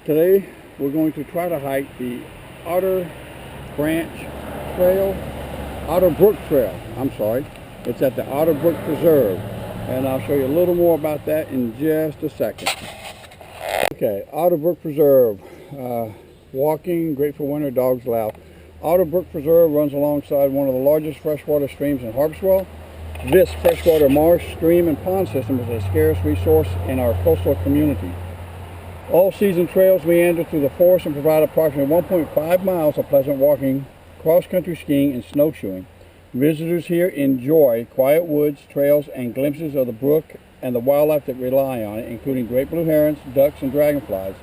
Today we're going to try to hike the Otter Branch Trail, Otter Brook Trail, I'm sorry. It's at the Otter Brook Preserve, and I'll show you a little more about that in just a second. Okay, Otter Brook Preserve, walking, great for winter, dogs allowed. Otter Brook Preserve runs alongside one of the largest freshwater streams in Harpswell. This freshwater marsh, stream, and pond system is a scarce resource in our coastal community. All-season trails meander through the forest and provide approximately 1.5 miles of pleasant walking, cross-country skiing, and snowshoeing. Visitors here enjoy quiet woods, trails, and glimpses of the brook and the wildlife that rely on it, including great blue herons, ducks, and dragonflies.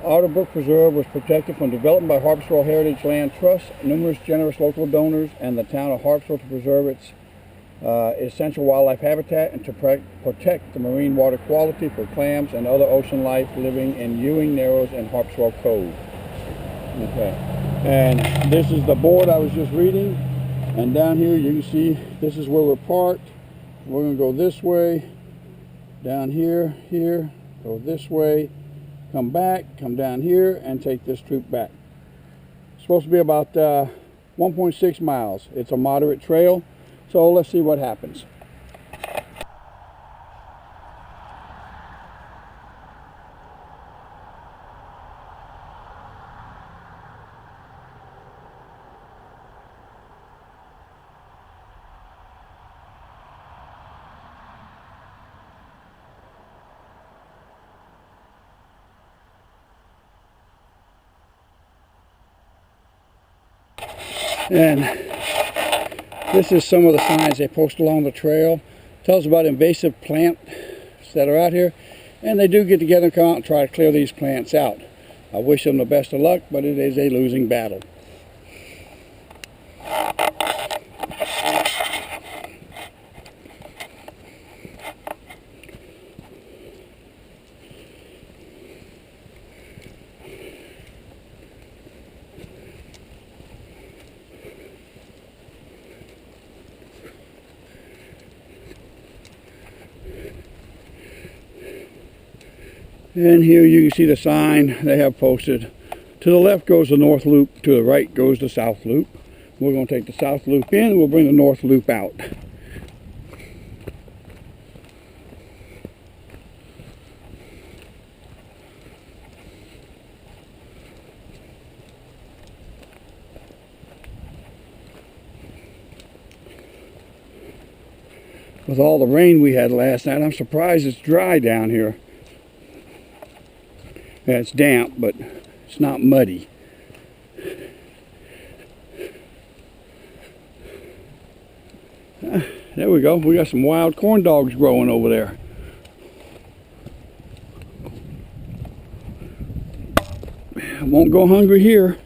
Otter Brook Preserve was protected from development by Harpswell Land Trust, numerous generous local donors, and the town of Harpswell to preserve its essential wildlife habitat and to protect the marine water quality for clams and other ocean life living in Ewing Narrows and Harpswell Cove. Okay, and this is the board I was just reading, and down here you can see this is where we're parked. We're going to go this way, down here, go this way, come back, come down here, and take this troop back. It's supposed to be about 1.6 miles. It's a moderate trail. So let's see what happens. And this is some of the signs they post along the trail. Tells about invasive plants that are out here, and they do get together and come out and try to clear these plants out. I wish them the best of luck, but it is a losing battle. And here you can see the sign they have posted. To the left goes the north loop, to the right goes the south loop. We're going to take the south loop in, and we'll bring the north loop out. With all the rain we had last night, I'm surprised it's dry down here. Yeah, it's damp, but it's not muddy. There we go. We got some wild corn dogs growing over there. I won't go hungry here.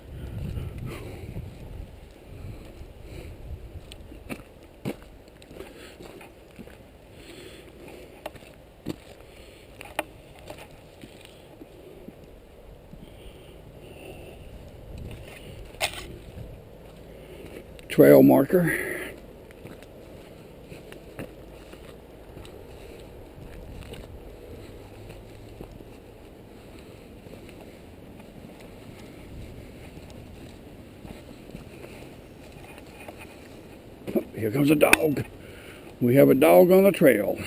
Trail marker. Oh, here comes a dog. We have a dog on the trail.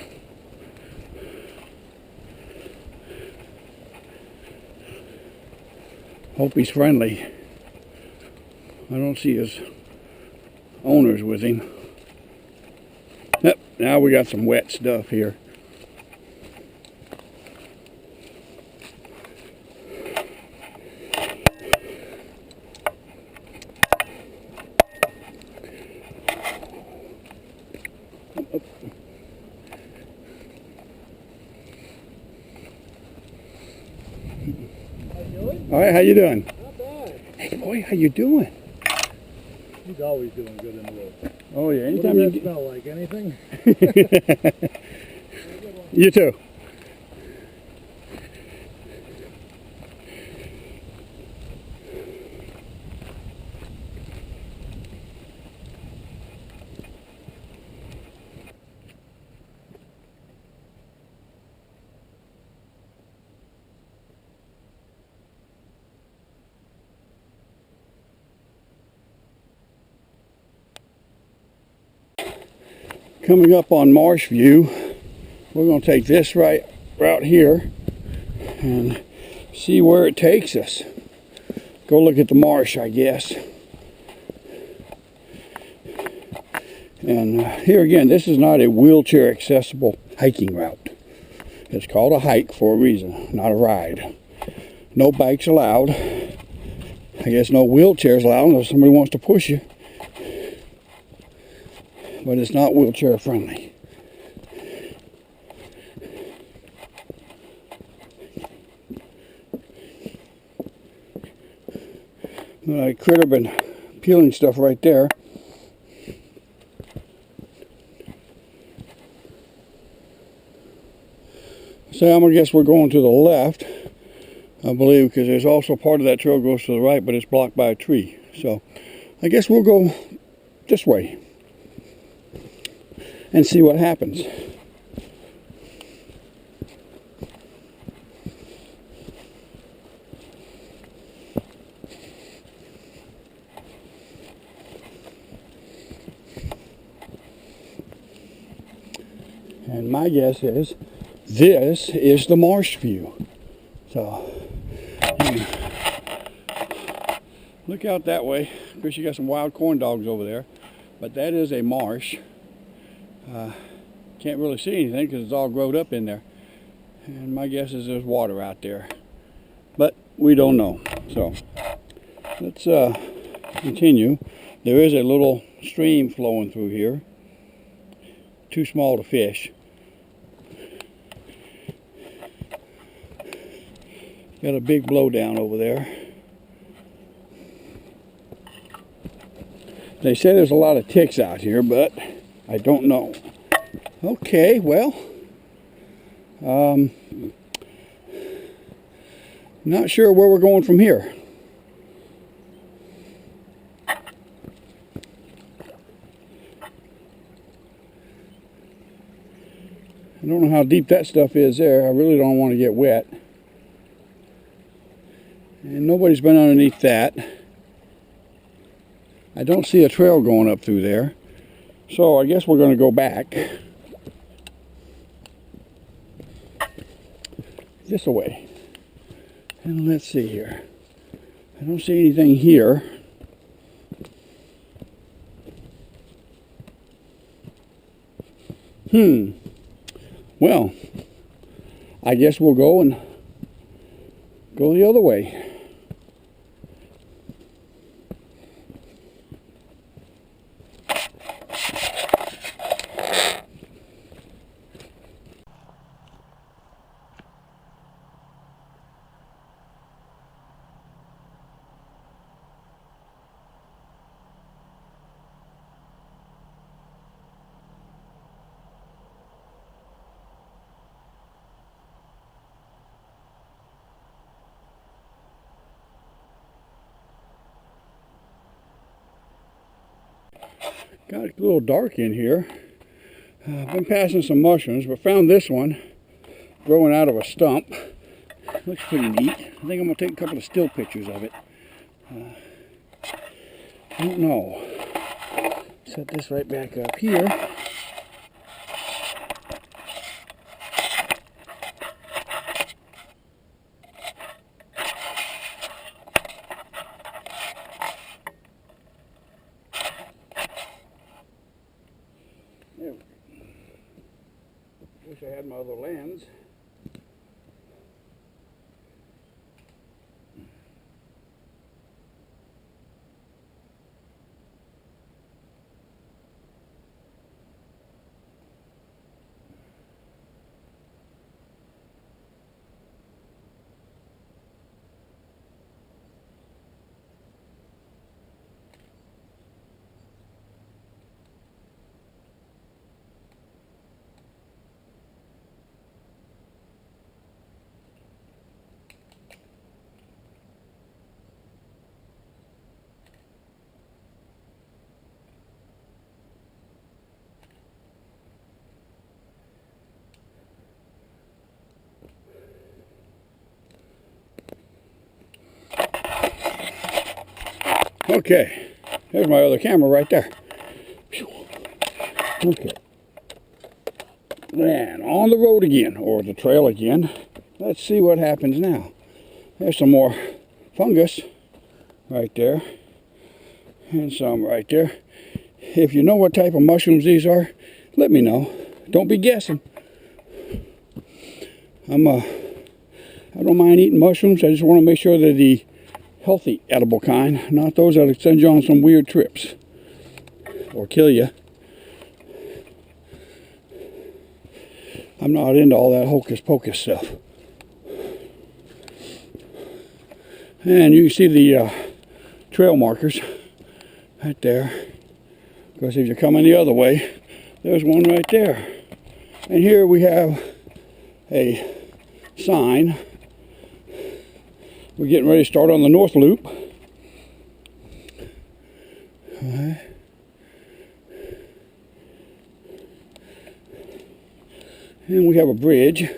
Hope he's friendly. I don't see his owners with him. Yep, now we got some wet stuff here. All right, how you doing? Not bad. Hey boy, how you doing? He's always doing good in the woods. Oh yeah, anytime what does that smell like? Anything? You too. Coming up on Marshvue, we're going to take this route here and see where it takes us. Go look at the marsh, I guess. And here again, this is not a wheelchair accessible hiking route. It's called a hike for a reason, not a ride. No bikes allowed. I guess no wheelchairs allowed unless somebody wants to push you. But it's not wheelchair friendly. Critter been peeling stuff right there. So I'm gonna guess we're going to the left, I believe, because there's also part of that trail goes to the right, but it's blocked by a tree. So I guess we'll go this way and see what happens. And my guess is this is the Marshvue. So look out that way. Of course, you got some wild corn dogs over there, but that is a marsh. Can't really see anything because it's all growed up in there. And my guess is there's water out there, but we don't know. So let's continue. There is a little stream flowing through here. Too small to fish. Got a big blowdown over there. They say there's a lot of ticks out here, but I don't know. Okay, well, not sure where we're going from here. I don't know how deep that stuff is there. I really don't want to get wet. And nobody's been underneath that. I don't see a trail going up through there. So I guess we're going to go back this way. And let's see here. I don't see anything here. Well, I guess we'll go the other way. Got a little dark in here. I've been passing some mushrooms, but found this one growing out of a stump. Looks pretty neat. I think I'm going to take a couple of still pictures of it. I don't know. Set this right back up here. There we go. Wish I had my other lens. Okay, there's my other camera right there. Okay, And on the road again, or the trail again. Let's see what happens now. There's some more fungus right there. And some right there. If you know what type of mushrooms these are, let me know. Don't be guessing. I don't mind eating mushrooms. I just want to make sure they're the healthy edible kind, not those that send you on some weird trips or kill you. I'm not into all that hocus pocus stuff. And you can see the trail markers right there. Because if you're coming the other way, there's one right there. And here we have a sign. We're getting ready to start on the north loop. And we have a bridge.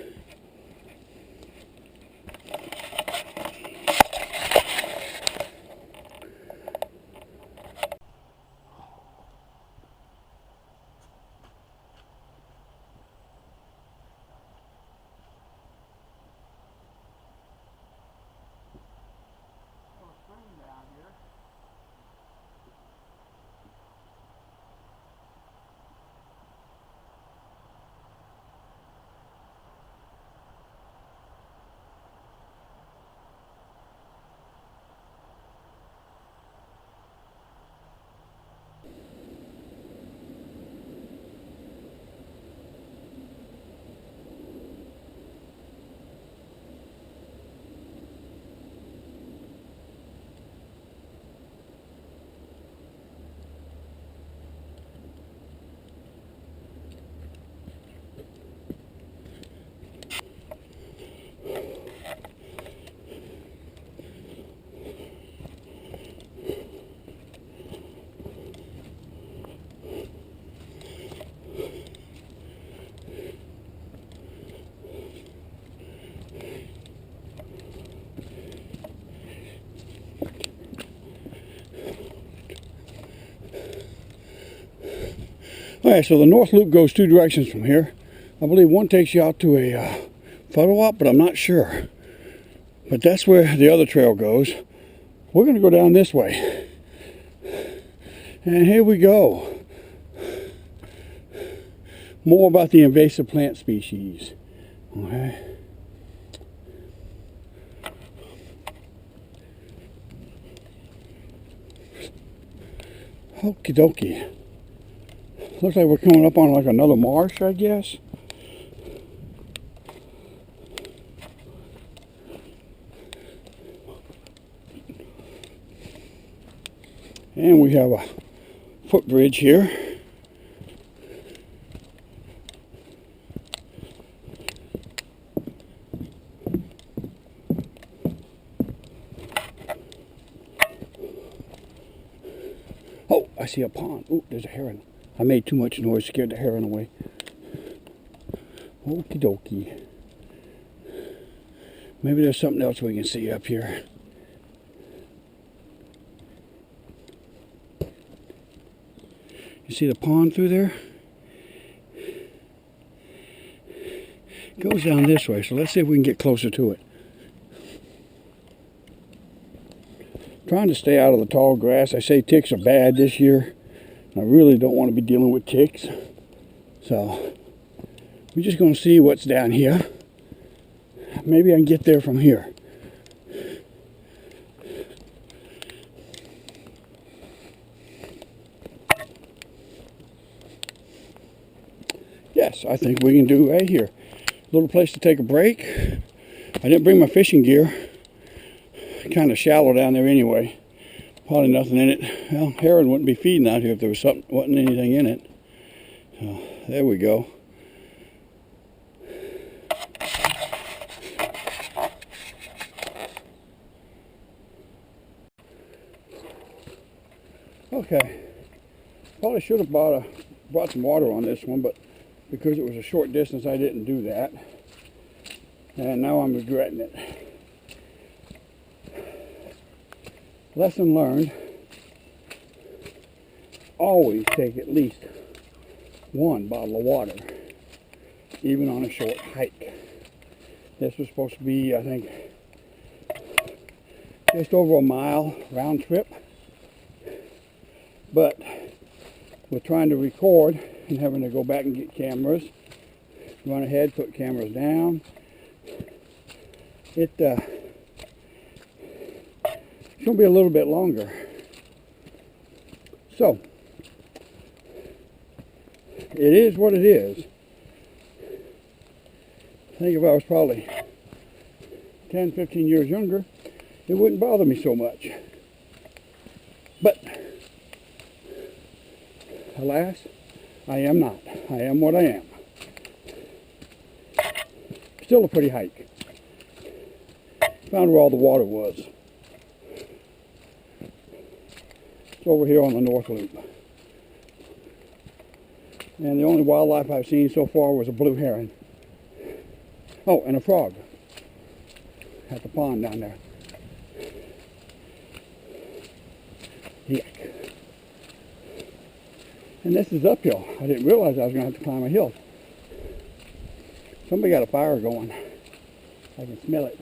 Alright, so the north loop goes two directions from here. I believe one takes you out to a photo op, but I'm not sure. But that's where the other trail goes. We're going to go down this way. And here we go. More about the invasive plant species. Okay. Okie dokie. Looks like we're coming up on like another marsh, I guess. And we have a footbridge here. Oh, I see a pond. Oh, there's a heron. I made too much noise, scared the heron away. Okie dokie. Maybe there's something else we can see up here. You see the pond through there? It goes down this way, so let's see if we can get closer to it. Trying to stay out of the tall grass. I say ticks are bad this year. I really don't want to be dealing with ticks. So, we're just going to see what's down here. Maybe I can get there from here. Yes, I think we can do right here. A little place to take a break. I didn't bring my fishing gear. Kind of shallow down there anyway. Probably nothing in it. Well, heron wouldn't be feeding out here if there was wasn't anything in it. So, there we go. Okay. Probably should have brought some water on this one, but because it was a short distance, I didn't do that. And now I'm regretting it. Lesson learned, always take at least one bottle of water even on a short hike. This was supposed to be, I think, just over a mile round trip. But with trying to record and having to go back and get cameras, run ahead, put cameras down, it's going to be a little bit longer. So, it is what it is. I think if I was probably 10, 15 years younger, it wouldn't bother me so much. But, alas, I am not. I am what I am. Still a pretty hike. Found where all the water was. It's over here on the North Loop. And the only wildlife I've seen so far was a blue heron. Oh, and a frog at the pond down there. Yuck. And this is uphill. I didn't realize I was going to have to climb a hill. Somebody got a fire going. I can smell it.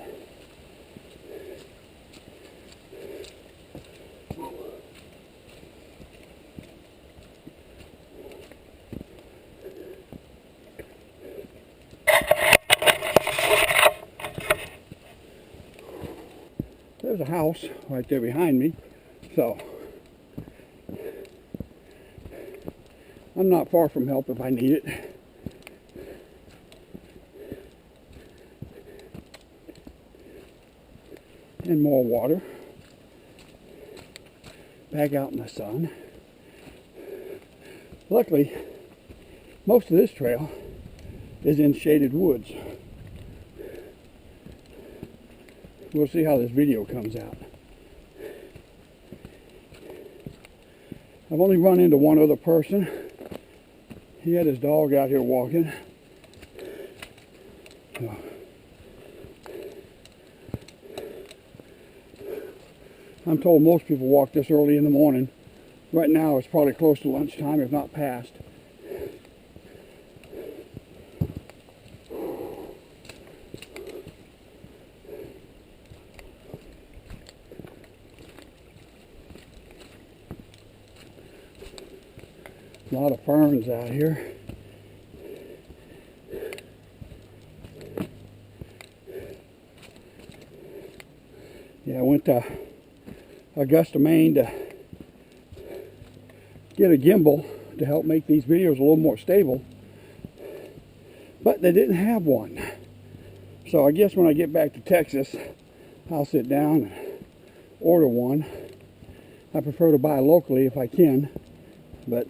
There's a house right there behind me, so I'm not far from help if I need it. And more water. Back out in the sun. Luckily, most of this trail is in shaded woods. We'll see how this video comes out. I've only run into one other person. He had his dog out here walking. So, I'm told most people walk this early in the morning. Right now it's probably close to lunchtime, if not past. A lot of ferns out here. Yeah, I went to Augusta, Maine to get a gimbal to help make these videos a little more stable, but they didn't have one. So I guess when I get back to Texas, I'll sit down and order one. I prefer to buy locally if I can, but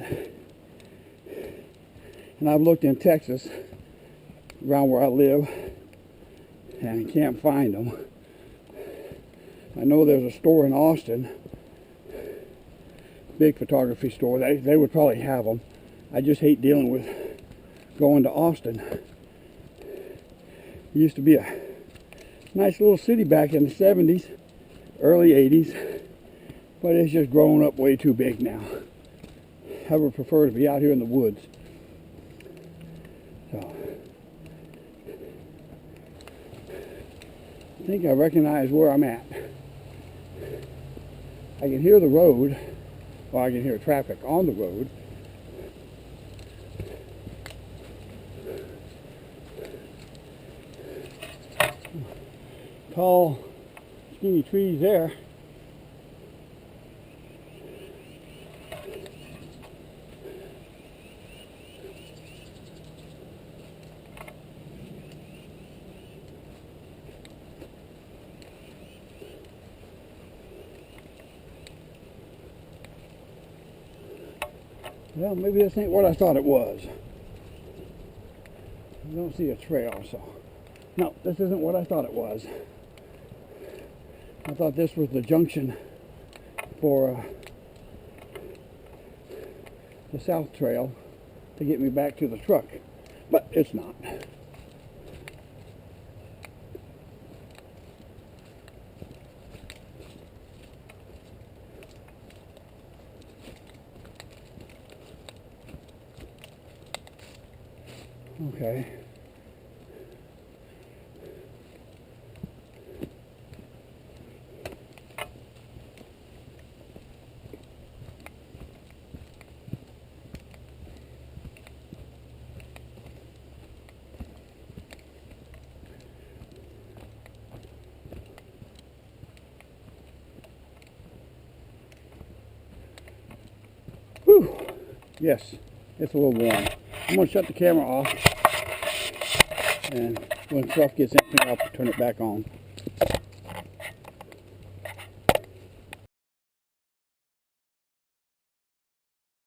and I've looked in Texas around where I live and can't find them. I know there's a store in Austin, big photography store. They would probably have them. I just hate dealing with going to Austin. It used to be a nice little city back in the 70s, early 80s, but it's just grown up way too big now. I would prefer to be out here in the woods. So, I think I recognize where I'm at. I can hear the road, or I can hear traffic on the road. Tall, skinny trees there. Well, maybe this ain't what I thought it was. I don't see a trail, so... No, this isn't what I thought it was. I thought this was the junction for the South Trail to get me back to the truck, but it's not. Okay, Yes, it's a little warm. I'm going to shut the camera off, and when stuff gets empty, I'll turn it back on.